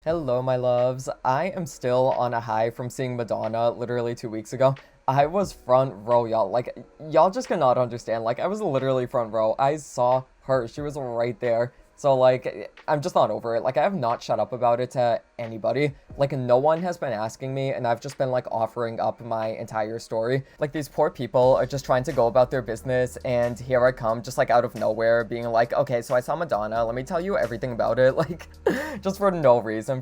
Hello, my loves. I am still on a high from seeing Madonna literally 2 weeks ago. I was front row, y'all. Like, y'all just cannot understand. Like, I was literally front row. I saw her. She was right there. So, like, I'm just not over it. Like, I have not shut up about it to anybody. Like, no one has been asking me, and I've just been, like, offering up my entire story. Like, these poor people are just trying to go about their business, and here I come, just, like, out of nowhere, being like, okay, so I saw Madonna. Let me tell you everything about it. Like, just for no reason,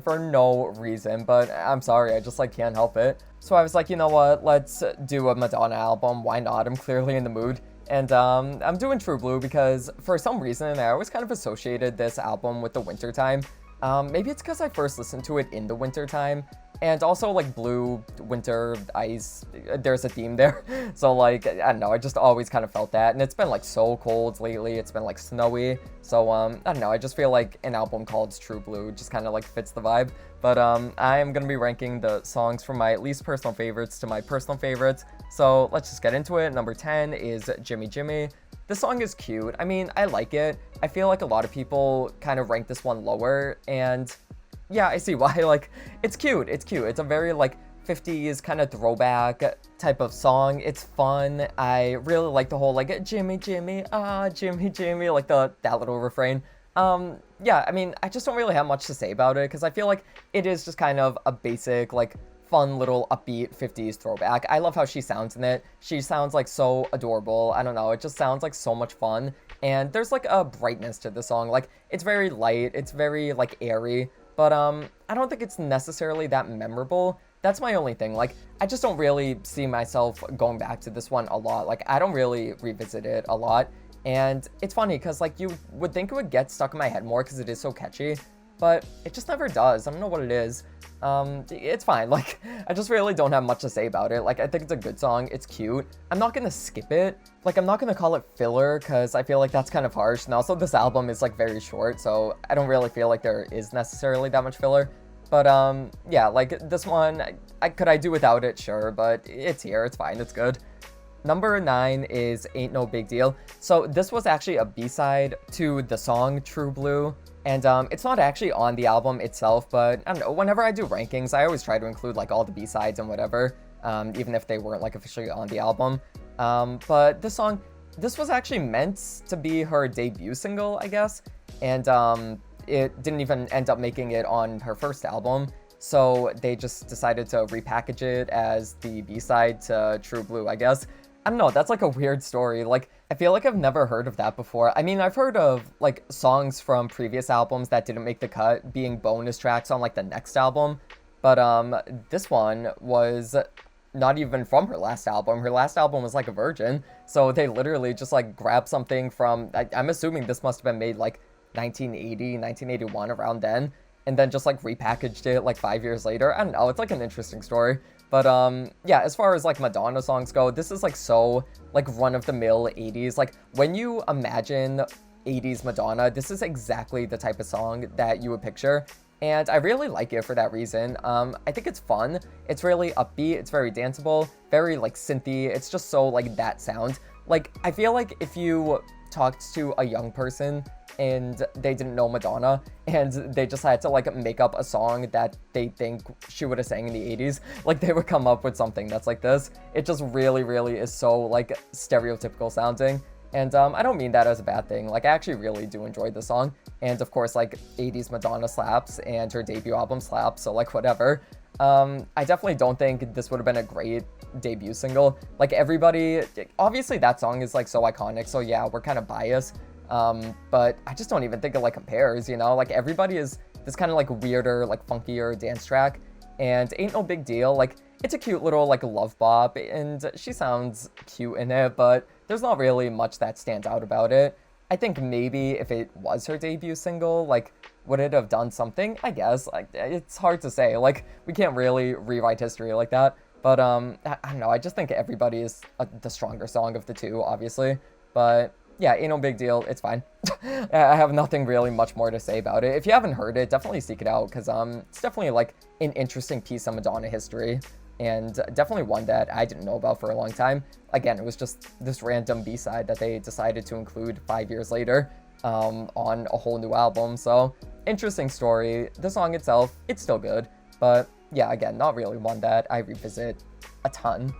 but I'm sorry, I just like can't help it. So I was like, you know what, let's do a Madonna album, why not? I'm clearly in the mood. And I'm doing True Blue because for some reason I always kind of associated this album with the winter time. Maybe it's because I first listened to it in the winter time, and also like blue, winter, ice, there's a theme there. So like, I don't know, I just always kind of felt that, and it's been like so cold lately, it's been like snowy, so I don't know, I just feel like an album called True Blue just kind of like fits the vibe. But I am gonna be ranking the songs from my least personal favorites to my personal favorites, so let's just get into it. Number 10 is Jimmy Jimmy. This song is cute. I mean, I like it. I feel like a lot of people kind of rank this one lower, and yeah, I see why. Like, it's cute. It's cute. It's a very, like, 50s kind of throwback type of song. It's fun. I really like the whole, like, Jimmy, Jimmy, Jimmy, Jimmy, like, that little refrain. Yeah, I mean, I just don't really have much to say about it, because I feel like it is just kind of a basic, like, fun little upbeat 50s throwback. I love how she sounds in it. She sounds like so adorable. I don't know, it just sounds like so much fun. And there's like a brightness to the song. Like, it's very light, it's very like airy, but I don't think it's necessarily that memorable. That's my only thing. Like, I just don't really see myself going back to this one a lot. Like, I don't really revisit it a lot. And it's funny because like you would think it would get stuck in my head more because it is so catchy, but it just never does. I don't know what it is. It's fine. Like, I just really don't have much to say about it. Like, I think it's a good song. It's cute. I'm not gonna skip it. Like, I'm not gonna call it filler because I feel like that's kind of harsh. And also, this album is like very short, so I don't really feel like there is necessarily that much filler. But yeah, like this one, could I do without it? Sure, but it's here. It's fine. It's good. Number 9 is Ain't No Big Deal. So this was actually a B-side to the song True Blue. And it's not actually on the album itself, but I don't know, whenever I do rankings, I always try to include like all the B-sides and whatever, even if they weren't like officially on the album. But this was actually meant to be her debut single, I guess. And it didn't even end up making it on her first album. So they just decided to repackage it as the B-side to True Blue, I guess. I don't know, that's like a weird story. Like, I feel like I've never heard of that before. I mean, I've heard of like songs from previous albums that didn't make the cut being bonus tracks on like the next album, but this one was not even from her last album. Her last album was like a virgin, so they literally just like grabbed something from, I'm assuming this must have been made like 1980, 1981, around then, and then just like repackaged it like 5 years later. I don't know, it's like an interesting story. But yeah, as far as like Madonna songs go, this is like so like run-of-the-mill 80s. Like, when you imagine 80s Madonna, this is exactly the type of song that you would picture. And I really like it for that reason. I think it's fun. It's really upbeat. It's very danceable, very like synthy. It's just so like that sound. Like, I feel like if you talked to a young person and they didn't know Madonna and they just had to like make up a song that they think she would have sang in the 80s, like they would come up with something that's like this. It just really, really is so like stereotypical sounding. And I don't mean that as a bad thing. Like, I actually really do enjoy the song. And of course, like 80s Madonna slaps and her debut album slaps, so like whatever. I definitely don't think this would have been a great debut single. Like, everybody, obviously that song is like so iconic, so yeah, we're kind of biased. But I just don't even think it like compares, you know? Like, everybody is this kind of like weirder, like funkier dance track, and Ain't No Big Deal, like, it's a cute little like love bop, and she sounds cute in it, but there's not really much that stands out about it. I think maybe if it was her debut single, like, would it have done something? I guess. Like, it's hard to say. Like, we can't really rewrite history like that. But I don't know. I just think Everybody is the stronger song of the two, obviously. But yeah, Ain't No Big Deal. It's fine. I have nothing really much more to say about it. If you haven't heard it, definitely seek it out, because it's definitely like an interesting piece of Madonna history, and definitely one that I didn't know about for a long time. Again, it was just this random B-side that they decided to include 5 years later on a whole new album, so interesting story. The song itself, it's still good, but yeah, again, not really one that I revisit a ton.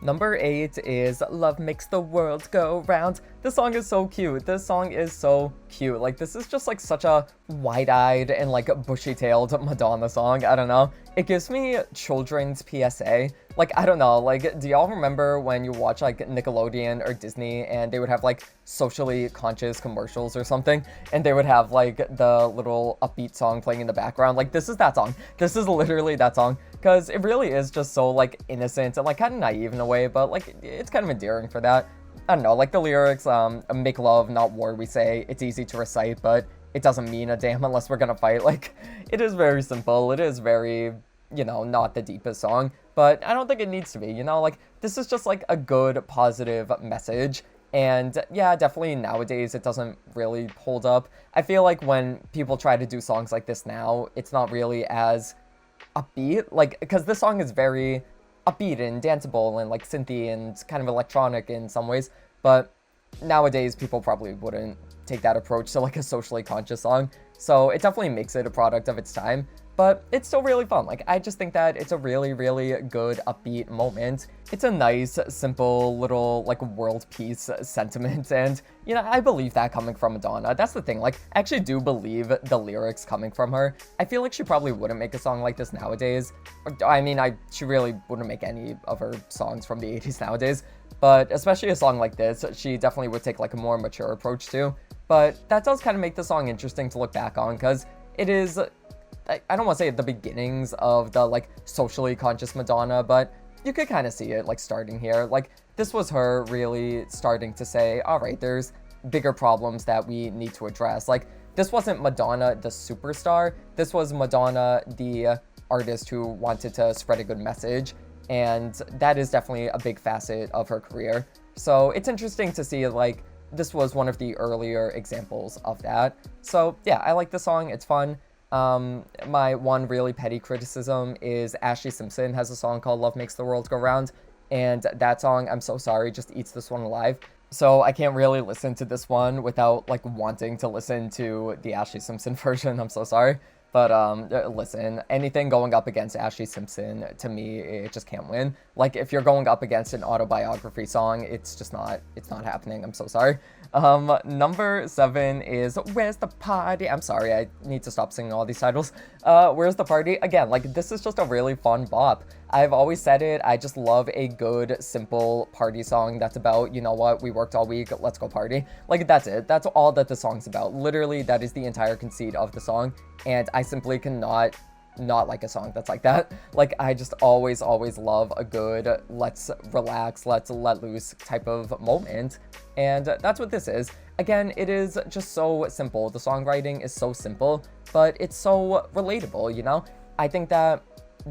Number 8 is Love Makes the World Go Round. This song is so cute. This song is so cute. Like, this is just like such a wide-eyed and like bushy-tailed Madonna song. I don't know. It gives me children's PSA. Like, I don't know. Like, do y'all remember when you watch like Nickelodeon or Disney and they would have like socially conscious commercials or something? And they would have like the little upbeat song playing in the background? Like, this is that song. This is literally that song. Because it really is just so like innocent and like kind of naive in a way, but like it's kind of endearing for that. I don't know, like the lyrics, make love, not war, we say. It's easy to recite, but it doesn't mean a damn unless we're gonna fight. Like, it is very simple. It is very, you know, not the deepest song, but I don't think it needs to be, you know? Like, this is just like a good, positive message. And yeah, definitely nowadays it doesn't really hold up. I feel like when people try to do songs like this now, it's not really as upbeat, like, because this song is very upbeat and danceable and like synthy and kind of electronic in some ways, but nowadays people probably wouldn't take that approach to like a socially conscious song, so it definitely makes it a product of its time, but it's still really fun. Like, I just think that it's a really, really good upbeat moment. It's a nice, simple little like world peace sentiment, and you know, I believe that coming from Madonna. That's the thing, like, I actually do believe the lyrics coming from her. I feel like she probably wouldn't make a song like this nowadays. I mean, she really wouldn't make any of her songs from the 80s nowadays, but especially a song like this, she definitely would take like a more mature approach to. But that does kind of make the song interesting to look back on, because it is, I don't want to say the beginnings of the like socially conscious Madonna, but you could kind of see it like starting here. Like, this was her really starting to say, all right, there's bigger problems that we need to address. Like, this wasn't Madonna the superstar. This was Madonna the artist who wanted to spread a good message. And that is definitely a big facet of her career. So it's interesting to see, like, this was one of the earlier examples of that. So yeah, I like the song. It's fun. My one really petty criticism is Ashlee Simpson has a song called Love Makes the World Go Round, and that song, I'm so sorry, just eats this one alive. So I can't really listen to this one without like wanting to listen to the Ashlee Simpson version. I'm so sorry. But listen, anything going up against Ashlee Simpson, to me, it just can't win. Like, if you're going up against an autobiography song, it's not happening. I'm so sorry. Number 7 is Where's the Party? I'm sorry, I need to stop singing all these titles. Where's the Party? Again, like, this is just a really fun bop. I've always said it, I just love a good, simple party song that's about, you know what, we worked all week, let's go party. Like, that's it. That's all that the song's about. Literally, that is the entire conceit of the song, and I simply cannot not like a song that's like that. Like, I just always love a good, let's relax, let's let loose type of moment, and that's what this is. Again, it is just so simple. The songwriting is so simple, but it's so relatable, you know? I think that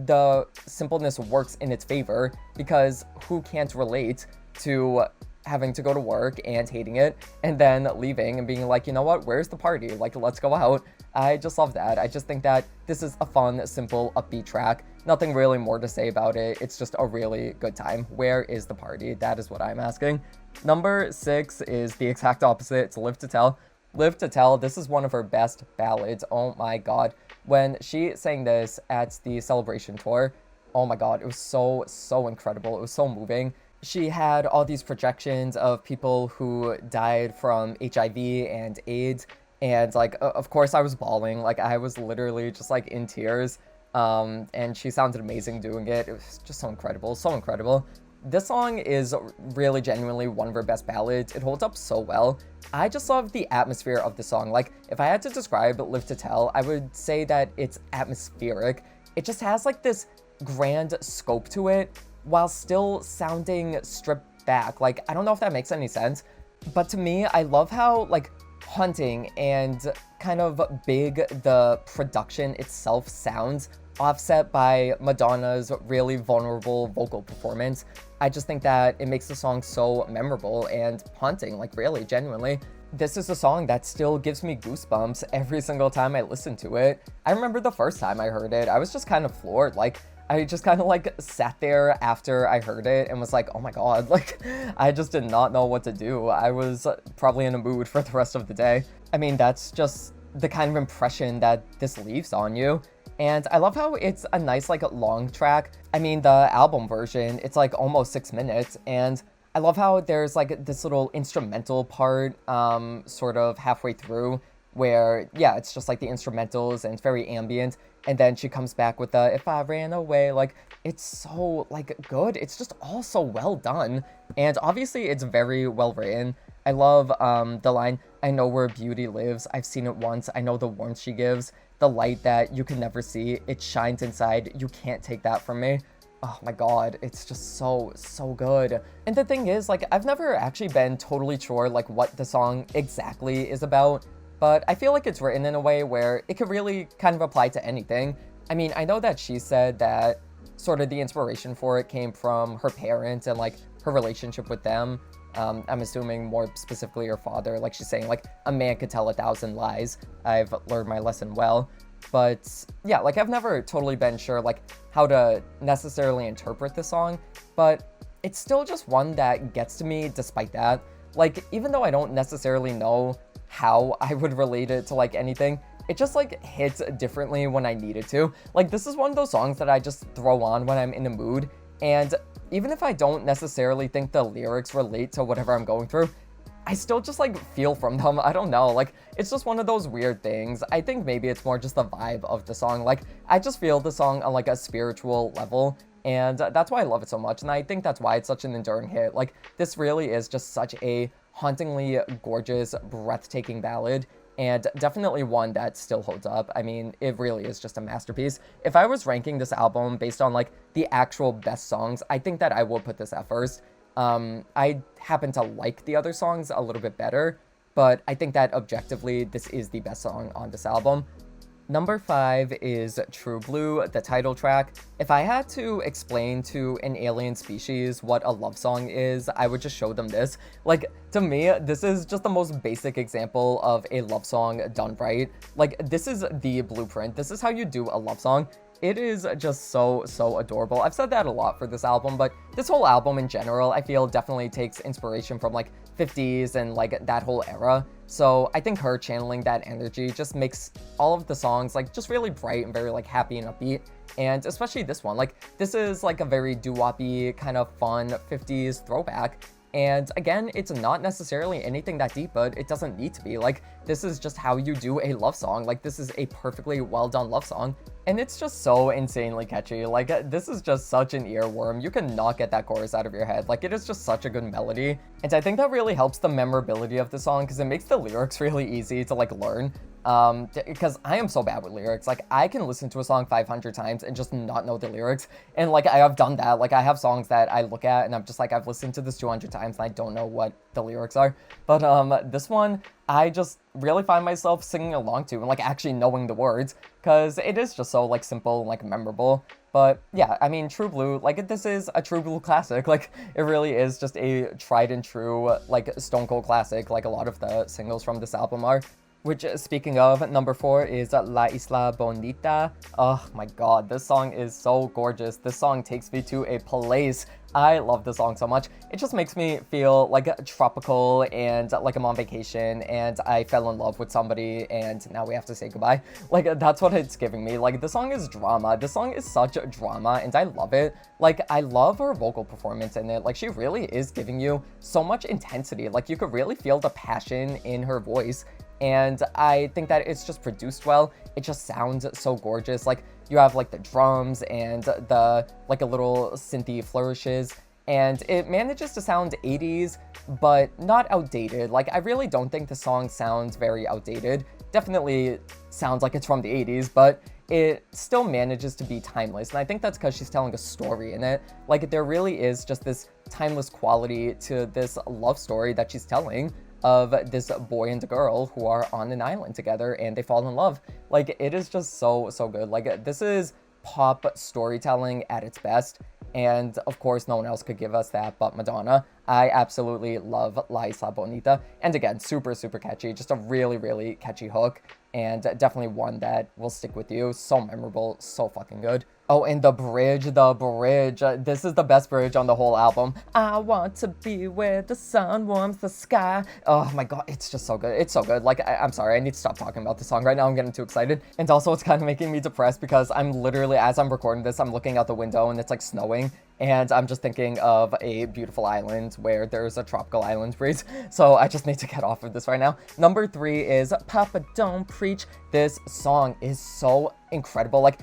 the simpleness works in its favor, because who can't relate to having to go to work and hating it and then leaving and being like, you know what, where's the party? Like, let's go out. I just love that. I just think that this is a fun, simple, upbeat track. Nothing really more to say about it. It's just a really good time. Where is the party? That is what I'm asking. Number 6 is the exact opposite. It's Live to Tell. Live to Tell, this is one of her best ballads. Oh my god. When she sang this at the Celebration tour, oh my god, it was so incredible. It was so moving. She had all these projections of people who died from HIV and AIDS, and like, of course I was bawling. Like, I was literally just like in tears, and she sounded amazing doing it. It was just so incredible, so incredible. This song is really genuinely one of her best ballads. It holds up so well. I just love the atmosphere of the song. Like, if I had to describe Live to Tell, I would say that it's atmospheric. It just has like this grand scope to it while still sounding stripped back. Like, I don't know if that makes any sense, but to me, I love how like haunting and kind of big the production itself sounds, offset by Madonna's really vulnerable vocal performance. I just think that it makes the song so memorable and haunting, like really, genuinely. This is a song that still gives me goosebumps every single time I listen to it. I remember the first time I heard it, I was just kind of floored. Like, I just kind of like sat there after I heard it and was like, oh my god, like, I just did not know what to do. I was probably in a mood for the rest of the day. I mean, that's just the kind of impression that this leaves on you. And I love how it's a nice, like, long track. I mean, the album version, it's like almost 6 minutes, and I love how there's like this little instrumental part, sort of halfway through, where, yeah, it's just like the instrumentals and it's very ambient, and then she comes back with the "if I ran away," like, it's so, like, good. It's just all so well done, and obviously it's very well written. I love, the line, "I know where beauty lives, I've seen it once, I know the warmth she gives, the light that you can never see, it shines inside, you can't take that from me." Oh my god, it's just so, so good. And the thing is, like, I've never actually been totally sure, like, what the song exactly is about, but I feel like it's written in a way where it could really kind of apply to anything. I mean, I know that she said that sort of the inspiration for it came from her parents and, like, her relationship with them. I'm assuming more specifically her father. Like, she's saying, like, a man could tell 1,000 lies. I've learned my lesson well. But yeah, like, I've never totally been sure, like, how to necessarily interpret the song, but it's still just one that gets to me despite that. Like, even though I don't necessarily know how I would relate it to, like, anything, it just, like, hits differently when I need it to. Like, this is one of those songs that I just throw on when I'm in a mood, and even if I don't necessarily think the lyrics relate to whatever I'm going through, I still just, like, feel from them. I don't know, like, it's just one of those weird things. I think maybe it's more just the vibe of the song. Like, I just feel the song on, like, a spiritual level, and that's why I love it so much, and I think that's why it's such an enduring hit. Like, this really is just such a hauntingly gorgeous, breathtaking ballad, and definitely one that still holds up. I mean, it really is just a masterpiece. If I was ranking this album based on, like, the actual best songs, I think that I would put this at first. I happen to like the other songs a little bit better, but I think that objectively, this is the best song on this album. Number 5 is True Blue, the title track. If I had to explain to an alien species what a love song is, I would just show them this. Like, to me, this is just the most basic example of a love song done right. Like, this is the blueprint. This is how you do a love song. It is just so, so adorable. I've said that a lot for this album, but this whole album in general, I feel definitely takes inspiration from, like, 50s and, like, that whole era. So I think her channeling that energy just makes all of the songs, like, just really bright and very, like, happy and upbeat. And especially this one, like, this is, like, a very doo-woppy, kind of fun 50s throwback. And again, it's not necessarily anything that deep, but it doesn't need to be. Like, this is just how you do a love song. Like, this is a perfectly well done love song. And it's just so insanely catchy. Like, this is just such an earworm. You cannot get that chorus out of your head. Like, it is just such a good melody. And I think that really helps the memorability of the song because it makes the lyrics really easy to, like, learn. Because I am so bad with lyrics. Like, I can listen to a song 500 times and just not know the lyrics. And, like, I have done that. Like, I have songs that I look at and I'm just like, I've listened to this 200 times and I don't know what the lyrics are. But, this one, I just really find myself singing along to and, like, actually knowing the words because it is just so, like, simple and, like, memorable. But yeah, I mean, True Blue, like, this is a True Blue classic. Like, it really is just a tried and true, like, Stone Cold classic, like a lot of the singles from this album are. Which, speaking of, number 4 is La Isla Bonita. Oh my god, this song is so gorgeous. This song takes me to a place. I love this song so much. It just makes me feel, like, tropical and like I'm on vacation and I fell in love with somebody and now we have to say goodbye. Like, that's what it's giving me. Like, the song is drama. This song is such drama and I love it. Like, I love her vocal performance in it. Like, she really is giving you so much intensity. Like, you could really feel the passion in her voice. And I think that it's just produced well. It just sounds so gorgeous. Like, you have, like, the drums and the, like, a little synthy flourishes. And it manages to sound 80s, but not outdated. Like, I really don't think the song sounds very outdated. Definitely sounds like it's from the 80s, but it still manages to be timeless. And I think that's because she's telling a story in it. Like, there really is just this timeless quality to this love story that she's telling of this boy and girl who are on an island together and they fall in love. Like, it is just so, so good. Like, this is pop storytelling at its best. And of course, no one else could give us that but Madonna. I absolutely love La Isla Bonita. And again, super, super catchy. Just a really, really catchy hook. and definitely one that will stick with you. So memorable, so fucking good. Oh, and the bridge, this is the best bridge on the whole album. I want to be where the sun warms the sky. Oh my god, it's just so good. It's so good. Like, I'm sorry, I need to stop talking about this song right now. I'm getting too excited. And also, it's kind of making me depressed because I'm literally, as I'm recording this, I'm looking out the window and it's like snowing. And I'm just thinking of a beautiful island where there's a tropical island breeze. So I just need to get off of this right now. Number 3 is Papa Don't Preach. This song is so incredible. Like,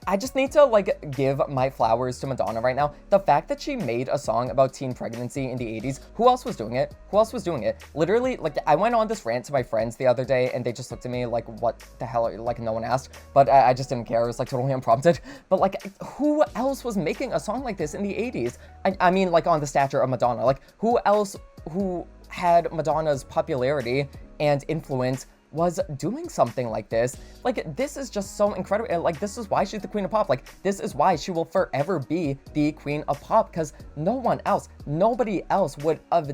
I just need to, like, give my flowers to Madonna right now. The fact that she made a song about teen pregnancy in the 80s, who else was doing it? Who else was doing it? Literally, like, I went on this rant to my friends the other day, and they just looked at me like, what the hell? Like, no one asked. But I just didn't care. It was, like, totally unprompted. But, like, who else was making a song like this in the 80s? I mean, like, on the stature of Madonna. Like, who else who had Madonna's popularity and influence was doing something like this? Like, this is just so incredible. Like, this is why she's the queen of pop. Like, this is why she will forever be the queen of pop, because no one else, nobody else would have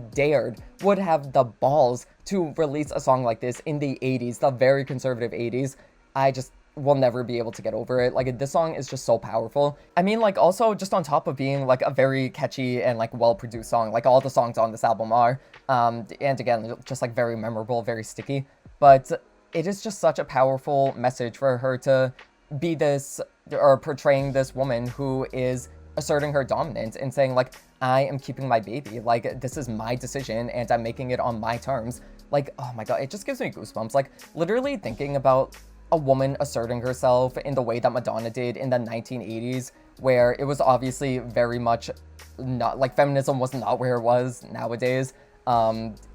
the balls to release a song like this in the 80s, the very conservative 80s. I just will never be able to get over it. Like, this song is just so powerful. I mean, like, also just on top of being like a very catchy and like well-produced song, like all the songs on this album are, and again, just like very memorable, very sticky. But it is just such a powerful message for her to be this, or portraying this woman who is asserting her dominance and saying, like, I am keeping my baby. Like, this is my decision and I'm making it on my terms. Like, oh my god, it just gives me goosebumps. Like, literally thinking about a woman asserting herself in the way that Madonna did in the 1980s, where it was obviously very much not, like, feminism was not where it was nowadays.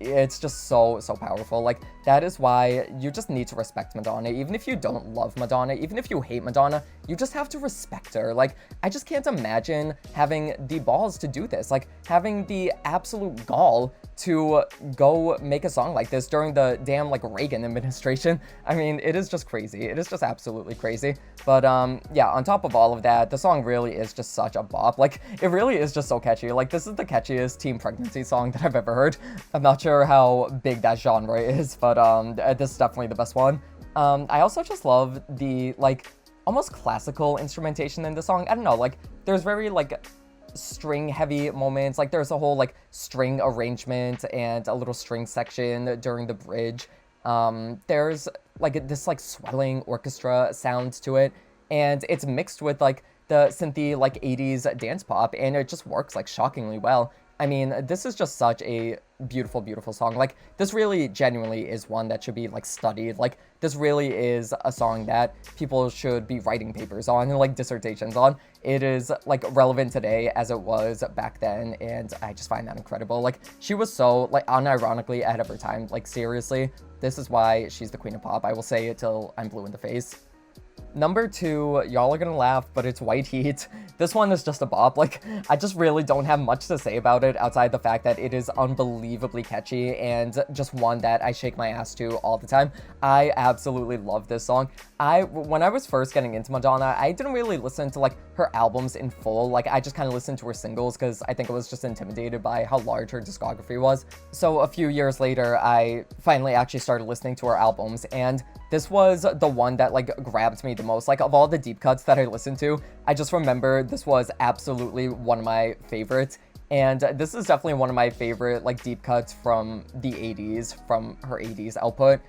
It's just so powerful. Like, that is why you just need to respect Madonna. Even if you don't love Madonna, even if you hate Madonna, you just have to respect her. Like, I just can't imagine having the balls to do this, like having the absolute gall to go make a song like this during the damn, like, Reagan administration. I mean, it is just crazy. It is just absolutely crazy. But yeah, on top of all of that, the song really is just such a bop. Like, it really is just so catchy. Like, this is the catchiest teen pregnancy song that I've ever heard. I'm not sure how big that genre is, but this is definitely the best one. I also just love the, like, almost classical instrumentation in the song. I don't know, like, there's very, like, string heavy moments. Like, there's a whole, like, string arrangement and a little string section during the bridge. There's, like, this, like, swelling orchestra sound to it, and it's mixed with, like, the synthy, like, 80s dance pop, and it just works, like, shockingly well. I mean, this is just such a beautiful, beautiful song. Like, this really genuinely is one that should be, like, studied. Like, this really is a song that people should be writing papers on and, like, dissertations on. It is, like, relevant today as it was back then, and I just find that incredible. Like, she was so, like, unironically ahead of her time. Like, seriously, this is why she's the queen of pop. I will say it till I'm blue in the face. Number 2, y'all are gonna laugh, but it's White Heat. This one is just a bop. Like, I just really don't have much to say about it outside the fact that it is unbelievably catchy and just one that I shake my ass to all the time. I absolutely love this song. When I was first getting into Madonna, I didn't really listen to, like, her albums in full. Like, I just kind of listened to her singles because I think I was just intimidated by how large her discography was. So a few years later, I finally actually started listening to her albums, and this was the one that, like, grabbed me the most. Like, of all the deep cuts that I listened to, I just remember this was absolutely one of my favorites. And this is definitely one of my favorite, like, deep cuts from the 80s, from her 80s output.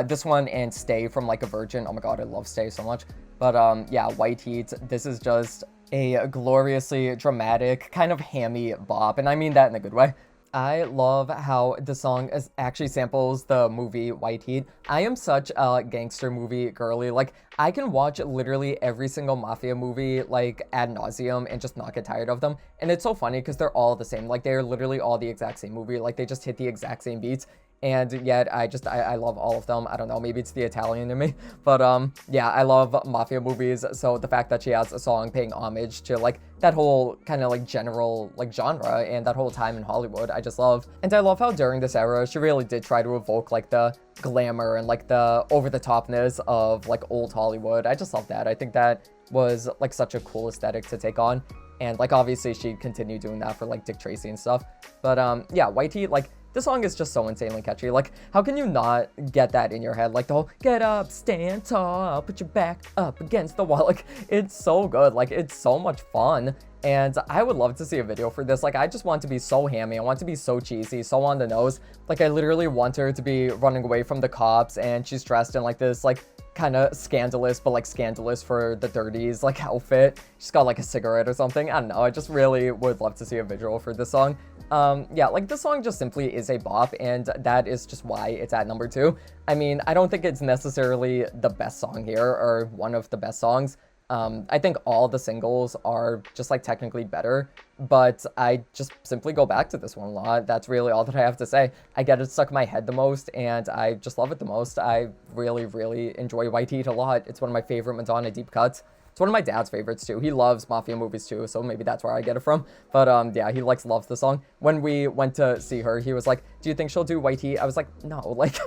This one and Stay from Like a Virgin. Oh my god, I love Stay so much. But yeah, White Heat, this is just a gloriously dramatic, kind of hammy bop, and I mean that in a good way. I love how the song actually samples the movie White Heat. I am such a gangster movie girly. Like, I can watch literally every single mafia movie, like, ad nauseum and just not get tired of them. And it's so funny because they're all the same. Like, they're literally all the exact same movie. Like, they just hit the exact same beats. And yet I love all of them. I don't know, maybe it's the Italian in me, but yeah, I love mafia movies. So the fact that she has a song paying homage to, like, that whole kind of, like, general, like, genre and that whole time in Hollywood, I just love. And I love how during this era she really did try to evoke, like, the glamour and, like, the over-the-topness of, like, old Hollywood. I just love that. I think that was, like, such a cool aesthetic to take on. And, like, obviously she continued doing that for, like, Dick Tracy and stuff. But yeah, White Heat, like, this song is just so insanely catchy. Like, how can you not get that in your head? Like, the whole, get up, stand tall, put your back up against the wall. Like, it's so good. Like, it's so much fun. And I would love to see a video for this. Like, I just want to be so hammy. I want to be so cheesy, so on the nose. Like, I literally want her to be running away from the cops, and she's dressed in, like, this, like, kind of scandalous, but, like, scandalous for the 30s, like, outfit. She's got, like, a cigarette or something. I don't know. I just really would love to see a visual for this song. Yeah, like, this song just simply is a bop, and that is just why it's at number 2. I mean, I don't think it's necessarily the best song here, or one of the best songs. I think all the singles are just, like, technically better, but I just simply go back to this one a lot. That's really all that I have to say. I get it stuck in my head the most, and I just love it the most. I really, really enjoy White Heat a lot. It's one of my favorite Madonna deep cuts. It's one of my dad's favorites too. He loves Mafia movies too, so maybe that's where I get it from. But yeah, he loves the song. When we went to see her, he was like, "Do you think she'll do White Heat?" I was like, "No, like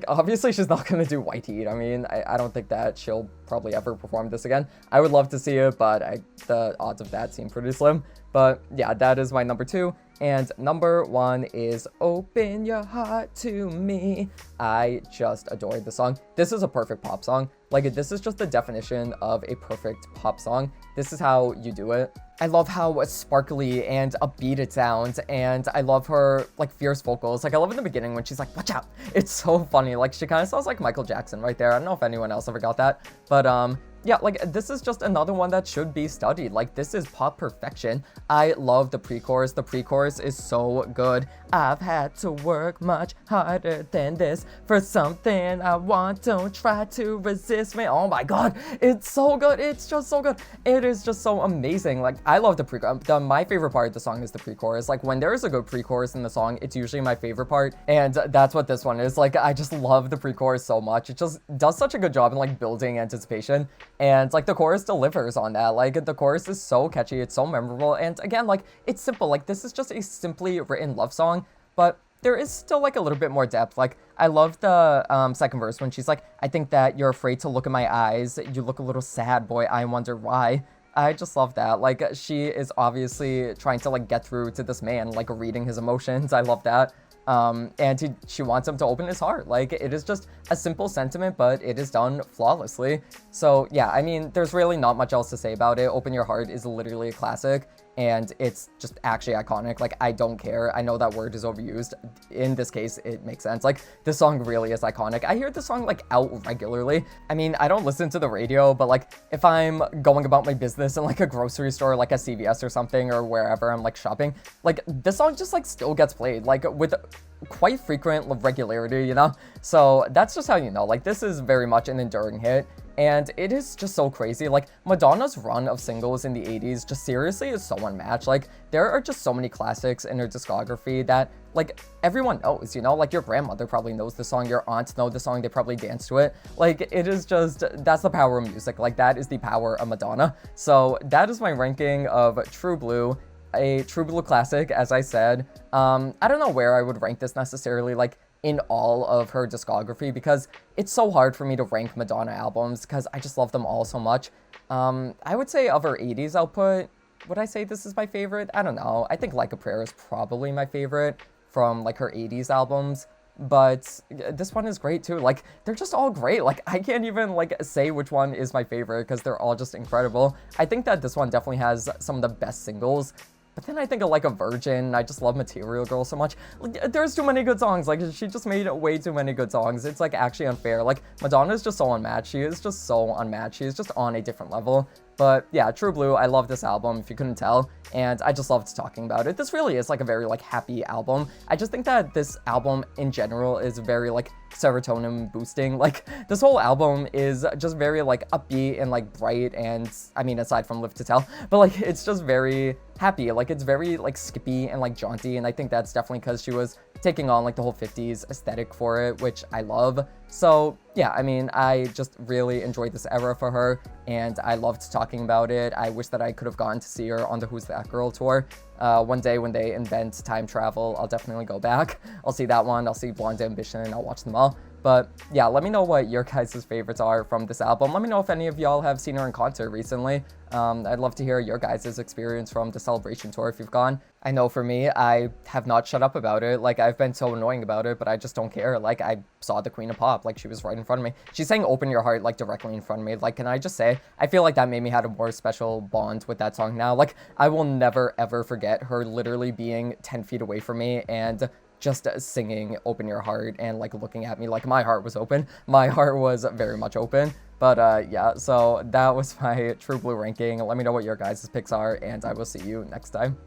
obviously she's not gonna do White Heat. I mean, I don't think that she'll probably ever perform this again. I would love to see it, but the odds of that seem pretty slim." But yeah, that is my number 2. And number 1 is Open Your Heart to Me. I just adored the song. This is a perfect pop song. Like, this is just the definition of a perfect pop song. This is how you do it. I love how sparkly and upbeat it sounds, and I love her, like, fierce vocals. Like, I love in the beginning when she's like, "Watch out." It's so funny. Like, she kind of sounds like Michael Jackson right there. I don't know if anyone else ever got that, but yeah, like, this is just another one that should be studied. Like, this is pop perfection. I love the pre-chorus. The pre-chorus is so good. I've had to work much harder than this for something I want. Don't try to resist me. Oh my god, it's so good. It's just so good. It is just so amazing. Like, I love the pre-chorus. My favorite part of the song is the pre-chorus. Like, when there is a good pre-chorus in the song, it's usually my favorite part, and that's what this one is. Like, I just love the pre-chorus so much. It just does such a good job in, like, building anticipation. And, like, the chorus delivers on that. Like, the chorus is so catchy, it's so memorable, and again, like, it's simple. Like, this is just a simply written love song, but there is still, like, a little bit more depth. Like, I love the second verse when she's like, "I think that you're afraid to look in my eyes. You look a little sad, boy, I wonder why." I just love that. Like, she is obviously trying to, like, get through to this man, like, reading his emotions. I love that. And she wants him to open his heart. Like, it is just a simple sentiment, but it is done flawlessly. So yeah, I mean, there's really not much else to say about it. Open Your Heart is literally a classic, and it's just actually iconic. Like, I don't care. I know that word is overused. In this case, it makes sense. Like, this song really is iconic. I hear this song, like, out regularly. I mean, I don't listen to the radio, but, like, if I'm going about my business in, like, a grocery store, like a CVS or something, or wherever I'm, like, shopping, like, this song just, like, still gets played, like, with quite frequent regularity, you know? So that's just how you know. Like, this is very much an enduring hit. And it is just so crazy. Like, Madonna's run of singles in the 80s just seriously is so unmatched. Like, there are just so many classics in her discography that, like, everyone knows, you know? Like, your grandmother probably knows the song, your aunts know the song, they probably dance to it. Like, it is just, that's the power of music. Like, that is the power of Madonna. So that is my ranking of True Blue. A True Blue classic, as I said. I don't know where I would rank this necessarily, like, in all of her discography, because it's so hard for me to rank Madonna albums because I just love them all so much. I would say of her 80s output, would I say this is my favorite? I don't know. I think Like a Prayer is probably my favorite from, like, her 80s albums, but this one is great too. Like, they're just all great. Like, I can't even, like, say which one is my favorite because they're all just incredible. I think that this one definitely has some of the best singles. But then I think of, like, a Virgin. I just love Material Girl so much. There's too many good songs. Like, she just made way too many good songs. It's, like, actually unfair. Like, Madonna is just so unmatched. She is just so unmatched. She is just on a different level. But yeah, True Blue, I love this album, if you couldn't tell, and I just loved talking about it. This really is, like, a very, like, happy album. I just think that this album in general is very, like, serotonin boosting. Like, this whole album is just very, like, upbeat and, like, bright, and I mean, aside from Live to Tell, but, like, it's just very happy. Like, it's very, like, skippy and, like, jaunty, and I think that's definitely because she was taking on, like, the whole 50s aesthetic for it, which I love. So yeah, I mean, I just really enjoyed this era for her, and I loved talking about it. I wish that I could have gone to see her on the Who's That Girl tour. One day when they invent time travel, I'll definitely go back. I'll see that one, I'll see Blonde Ambition, and I'll watch them all. But yeah, let me know what your guys' favorites are from this album. Let me know if any of y'all have seen her in concert recently. I'd love to hear your guys' experience from the Celebration tour if you've gone. I know for me, I have not shut up about it. Like, I've been so annoying about it, but I just don't care. Like, I saw the Queen of Pop. Like, she was right in front of me. She's saying Open Your Heart, like, directly in front of me. Like, can I just say, I feel like that made me have a more special bond with that song now. Like, I will never, ever forget her literally being 10 feet away from me and just singing Open Your Heart and like looking at me like my heart was open. My heart was very much open. But yeah, so that was my True Blue ranking. Let me know what your guys' picks are, and I will see you next time.